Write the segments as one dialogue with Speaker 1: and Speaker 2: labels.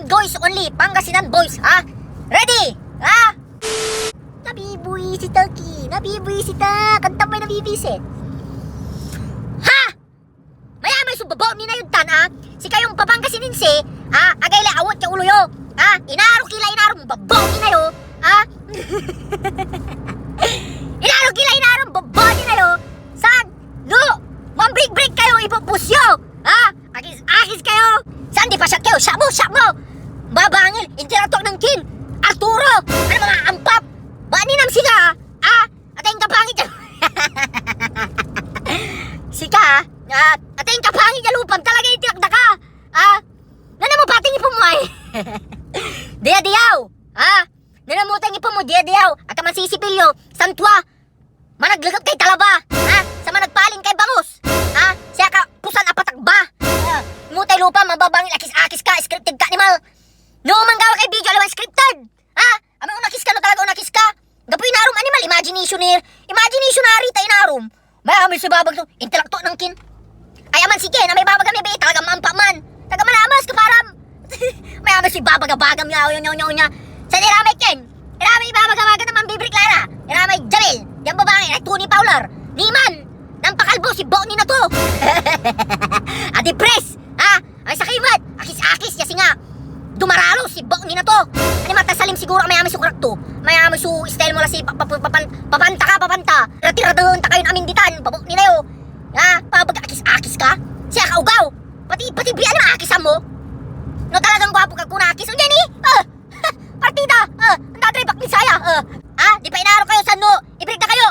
Speaker 1: boys only. Pangasinan boys, ha? Ready? Ha? Nabibuisit aki. Nabibuisit ta. Kanta may nabibisit. Ha? Mayamay subabaw ni na yung tan, ha? Si kayong papangkasinin si, ha? Agay la awat ka ulo yo. Ha? Inaro kila inaro babaw ni na yo. Ha? Inaro kila inaro babaw ni na yo. Saan? No! Break kayo, ipupusyo! Ha? Akis kayo! Saan di pa siya kayo? Siya mo! Babangil, interatok ng kin! Arturo! Ano mga ampap? Baninam sila! Ha? Atayin ka pangit yan! Sika, atayin ka pangit yan lupang talaga yung tinakda ka! Ha? Nana mo bating ipo mo ay? Diya-diyaw! Ha? Nana mo tayong ipo mo, diya-diyaw! At man sisipilyo, santwa! Managlagap kay talaba! Ha? Sa managpaling kay bangus! Ha? Siya ka pusan apatagba! Mutay lupa, mababangil akis-akis ka, scripted ka animal! No man gawa kay video, alaman scripted! Ha? Amang unakis ka no talaga unakis ka! Gapoy narum animal, imagination nari tayo narum! May amin si babag to, intelekto ng kin! Ay aman si Ken, may babag kami, talaga mampa man! Taga manamas ka param! May amin si babag bagam niya! Sa niramay Ken! Iramay babag naman bibrik Lara! Iramay Jamil! Yang babae ay Tony Fowler! Niman! Nampakalbo si Bonnie na to! Adi Pres! Ha? Ay sakimat! Akis-akis yasi nga! Dumaralo si Bonnie na to! Ano matasalim siguro may amin sukrak to! May amin su style mo la si papanta! Ratiradoon ta kayo na amin ditan! Pabok ni na yo! Ha? Pabag akis-akis ka? Siya ka ugaw! Pati biyan na akisan mo! No talagang gwapo ka kunakis! Unyan ni! Partida! Ang dadribak ni Saya! Ha? Di pa inaro kayo sa no! Ibrig na kayo!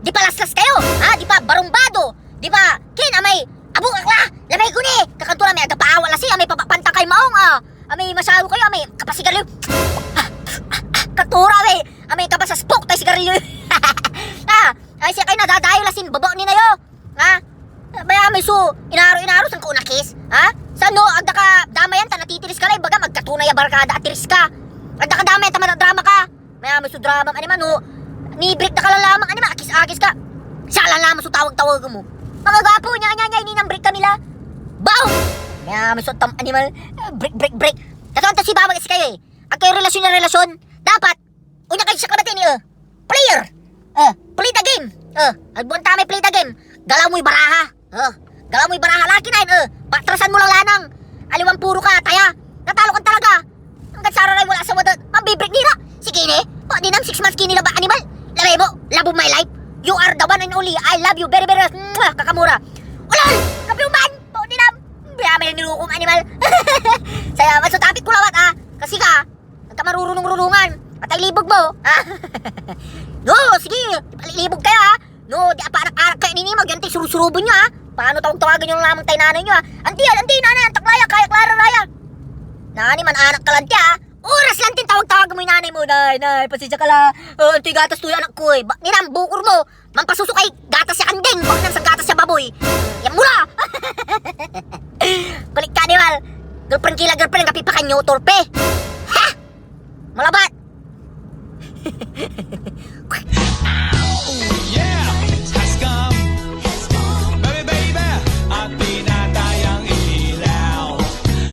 Speaker 1: Di pa laslas kayo! Ha? Di pa barumbado! Di ba? Kin, amay abong akla! Lamay ko ni! Kakantura may agapaawa lasi! Amay papapanta kay maong! Amay masyado kayo! Amay kapasigarilyo! Katura amay! Amay kapasaspoke tayo sigarilyo! Ay siya kayo nadadayo lasin! Babo ni na yo! Ha? May amay su! Inaro sang kaunakis! Ha? Sa no? Agda ka damayan ta natitiris ka lang! Baga magkatunay a barkada atiris ka! Agda ka damayan ta manadrama ka! May amay su drama! Ano man no? Ni-break na ka lang lamang, ano akis-akis ka. Siya lang lamang so tawag-tawag mo. Mga gwapo, nya, ini nang break kami la. Bow! Kaya may so animal, break. Katawag si babag si kayo eh. Ang kayo relasyon, dapat, una kayo siya kabatin player. Play the game. Agbuan tamay play the game. Galaw mo'y baraha. Laki na yun, patrasan mo lang lanang. Aliwang puro ka, taya. Natalo ka talaga. Hanggang sararay wala sa wadad, mambibreak nila. Sige ni, di nam 6 months kinila ba animal? Lamay mo, love of my life. You are the one and only. I love you very very much. Kakamura. Ulol! Kapiuman! Di nam. May nilukom animal. Saya man sa topic ko lawat kasi ka, nagka marurunong-rurungan. At ay libog mo. No, sige. Palilibog kayo No, di apa-anak-anak kayo ninimag. Yan tayo surusurubon nyo Paano tawag-tawagan nyo lamang tayo nanay nyo Anti, nanay, taklaya, kaya klara raya. Nani man anak ka lang Oras lang tin tawag-tawag mo yung nanay mo. Nay, pasensya ka la. Ito yung gatas to yung anak ko Niram, bukor mo. Mampasusukay, gatas siya kandeng. Huwag nang sa gatas siya baboy. Yan mula. Kulik ka, animal. Girlfriend, kapipakan nyo, torpe. Ha? Malabat.